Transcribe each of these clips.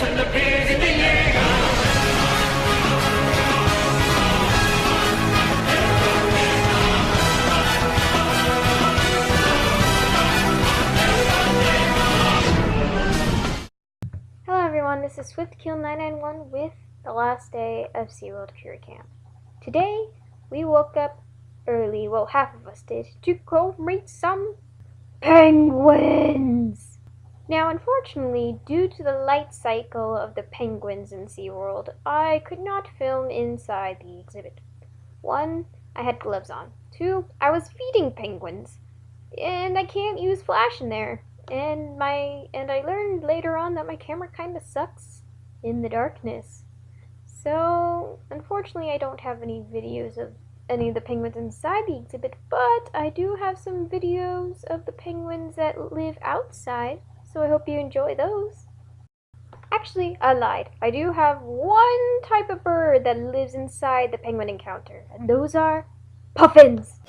and the beers in the air. Hello everyone, this is SwiftKill991 with the last day of SeaWorld Career Camp. Today, we woke up early, well half of us did, to go meet some penguins! Now unfortunately, due to the light cycle of the penguins in SeaWorld, I could not film inside the exhibit. 1, I had gloves on. 2, I was feeding penguins, and I can't use flash in there. And I learned later on that my camera kinda sucks in the darkness. So unfortunately I don't have any videos of any of the penguins inside the exhibit, but I do have some videos of the penguins that live outside, so I hope you enjoy those. Actually, I lied. I do have one type of bird that lives inside the penguin encounter, and those are puffins.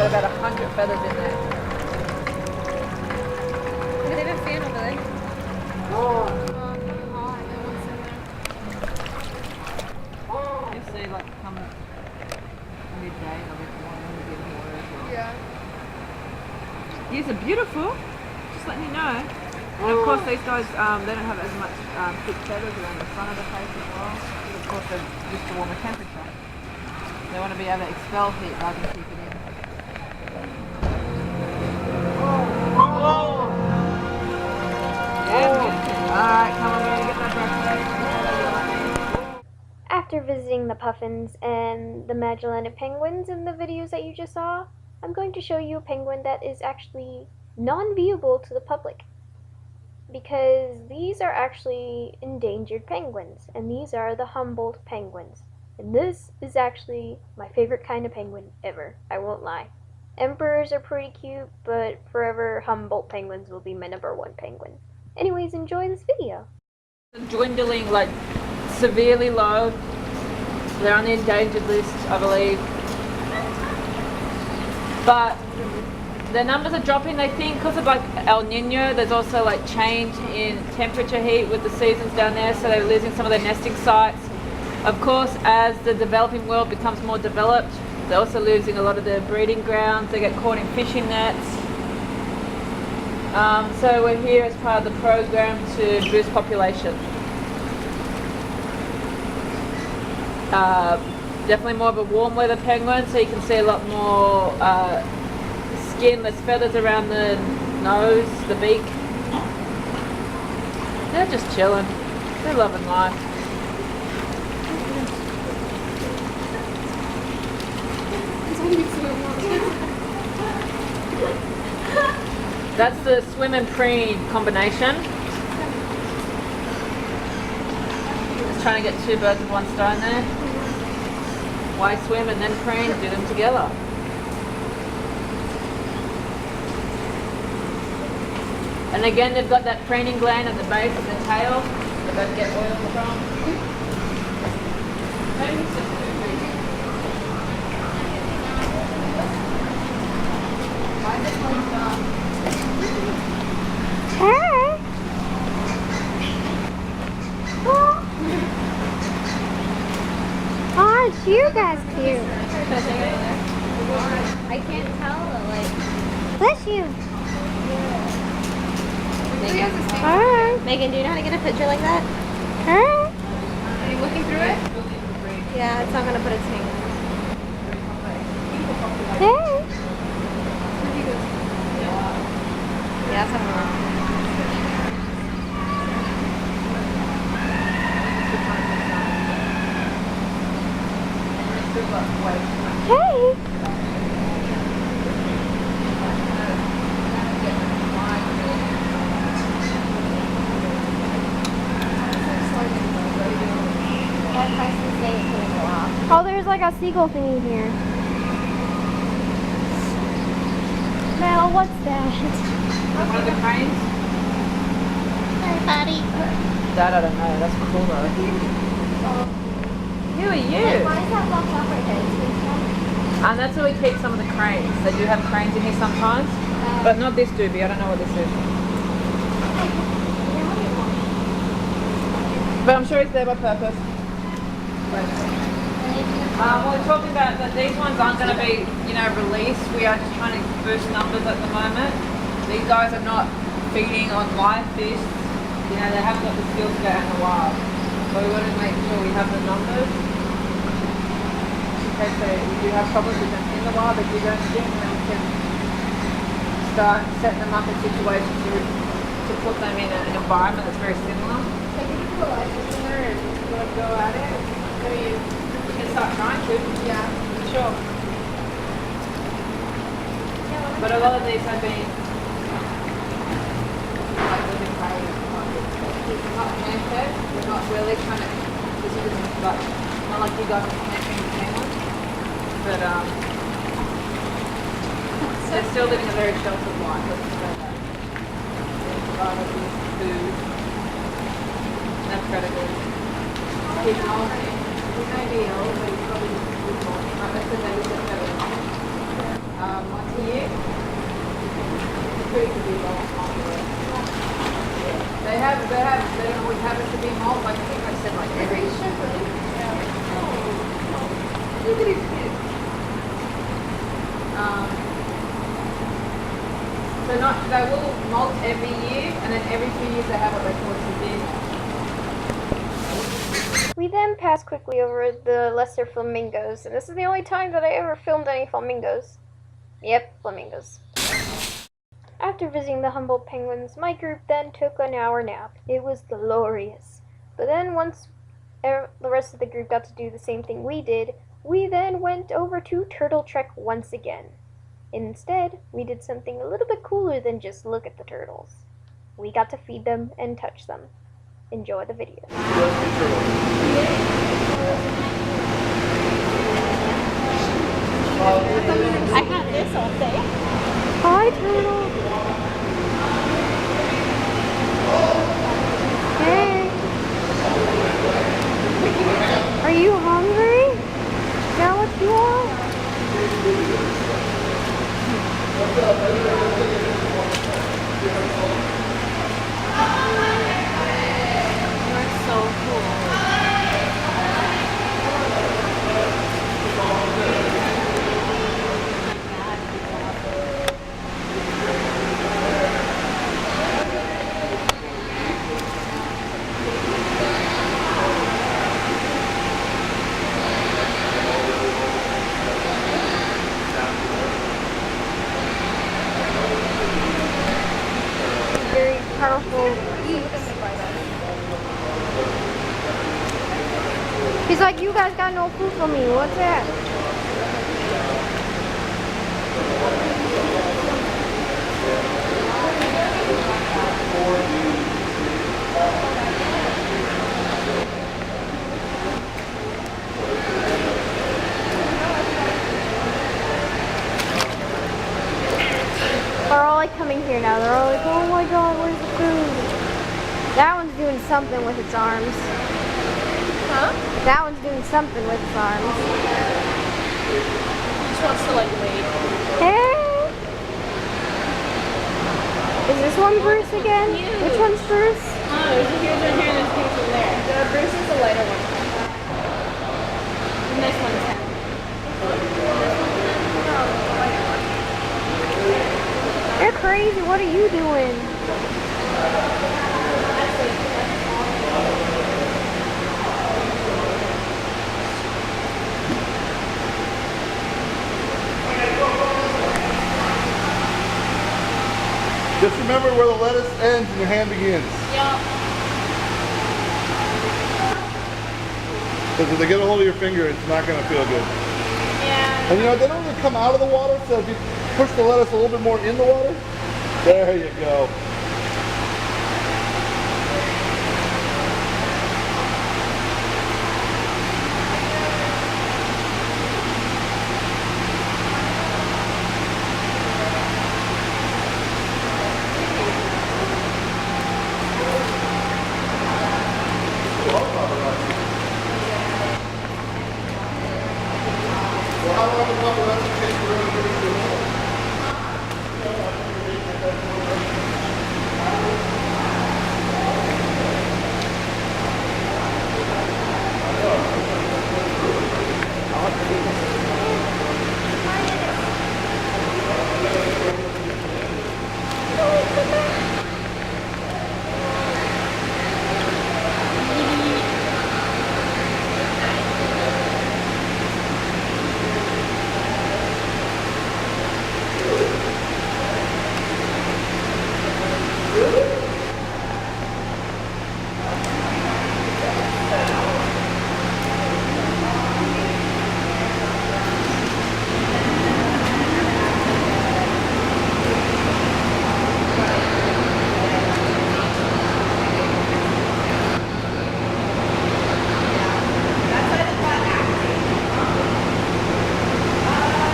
About 100 feathers in there. Look at that fan over there. You see, like, come midday, they'll get water and get water as well. Yeah. These are beautiful. Just letting you know. And of course, these guys, they don't have as much thick feathers around the front of the face as well. But of course, they're used to warmer temperature. They want to be able to expel heat rather than keep it in. Alright, come on, we're gonna get that breakfast. After visiting the puffins and the Magellanet penguins in the videos that you just saw, I'm going to show you a penguin that is actually non-viewable to the public. Because these are actually endangered penguins, and these are the Humboldt penguins. And this is actually my favorite kind of penguin ever, I won't lie. Emperors are pretty cute, but forever Humboldt penguins will be my #1 penguin. Anyways, enjoy this video. Dwindling, like, severely low. They're on the endangered list, I believe. But the numbers are dropping, they think, because of like El Nino. There's also like change in temperature heat with the seasons down there, so they're losing some of their nesting sites. Of course, as the developing world becomes more developed, they're also losing a lot of their breeding grounds. They get caught in fishing nets. So we're here as part of the program to boost population. Definitely more of a warm weather penguin, so you can see a lot more skin, less feathers around the nose, the beak. They're just chilling. They're loving life. That's the swim and preen combination. Just trying to get 2 birds with 1 stone there. Why swim and then preen? Do them together. And again, they've got that preening gland at the base of the tail that they get oil from. Hey! Oh, it's you guys cute. I can't tell, like. Bless you. Megan, Alright. Megan, do you know how to get a picture like that? Alright. Are you looking through it? Yeah, it's not gonna put its name. Hey. Yeah, it's not gonna work. Hey! Oh, there's like a seagull thingy here. Mel, what's that? One of the cranes? Hi, buddy. That I don't know. That's cool though. Who are you? Why is that locked up right there? And that's where we keep some of the cranes. They do have cranes in here sometimes, but not this doobie. I don't know what this is. But I'm sure it's there by purpose. We're talking about that these ones aren't going to be, released. We are just trying to boost numbers at the moment. These guys are not feeding on live fish. They haven't got the skills to go out in the wild. So we want to make sure we have the numbers. In case we do have problems with them in the wild, they do go extinct, and then we can start setting them up in situations to put them in an environment that's very similar. Can you put a license in there and you want to go at it? We can start trying to. Yeah. Sure. But a lot of these have been like living crazy. It's not hand-fed. We're not really trying to. This is like not like you guys are camping the penguins, but they're still living a very sheltered life. Let's just say that. They're provided with food. No predators. Keep molting. He may be ill, but he's probably just good molting. Like I said, they just have once a year. Pretty to be well. They don't always have it to be molt. Like I think I said, like every. Look at his kids. So they will molt every year, and then every 2 years they have what they call a severe. We then pass quickly over the lesser flamingos, and this is the only time that I ever filmed any flamingos. Yep, flamingos. After visiting the Humboldt penguins, my group then took an hour nap. It was glorious. But then once the rest of the group got to do the same thing we did, we then went over to Turtle Trek once again. Instead, we did something a little bit cooler than just look at the turtles. We got to feed them and touch them. Enjoy the video. I had this all day. Hi, turtle. Hey. Are you hungry? Is that what you want? You're so cool. Very powerful beaks. He's like, you guys got no food for me. What's that? They're all like coming here now. They're all like, oh my god, where's the food? That one's doing something with its arms. Huh? That one's doing something with its arms. He just wants to like wait. Hey! Is this one Bruce again? Cute. Which one's Bruce? Oh, there's a huge one here and there's a huge one there. Bruce is the lighter one. And this one's him. You're crazy. What are you doing? Just remember where the lettuce ends and your hand begins. Yeah. Because if they get a hold of your finger, it's not going to feel good. And you know, they don't really come out of the water, so if you push the lettuce a little bit more in the water, there you go.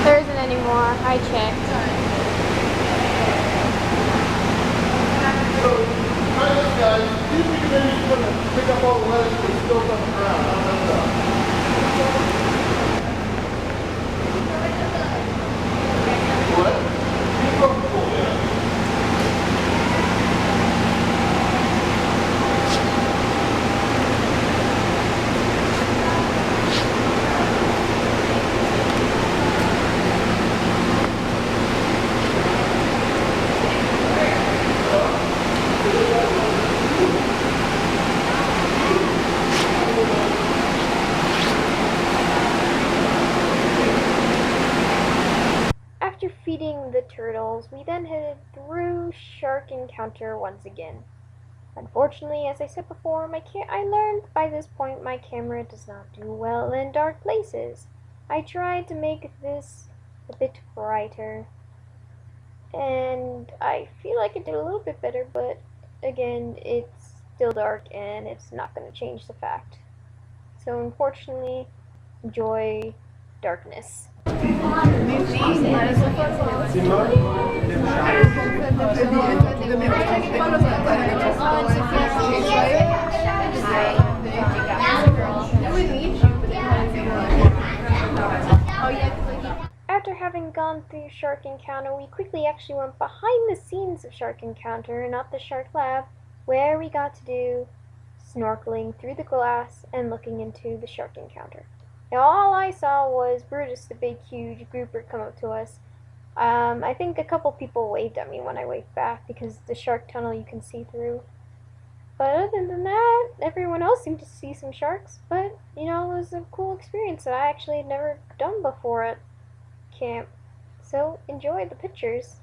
There isn't any more. I checked. So, try this, guys. See if we can maybe pick up all the lettuce that's still on the ground. What? After feeding the turtles, we then headed through Shark Encounter once again. Unfortunately, as I said before, I learned by this point my camera does not do well in dark places. I tried to make this a bit brighter, and I feel like it did a little bit better, but again, it's still dark and it's not going to change the fact. So unfortunately, enjoy darkness. After having gone through Shark Encounter, we quickly actually went behind the scenes of Shark Encounter, not the Shark Lab, where we got to do snorkeling through the glass and looking into the Shark Encounter. Now all I saw was Brutus, the big huge grouper, come up to us. I think a couple people waved at me when I waved back because the shark tunnel you can see through. But other than that, everyone else seemed to see some sharks. But, you know, it was a cool experience that I actually had never done before at camp. So enjoy the pictures.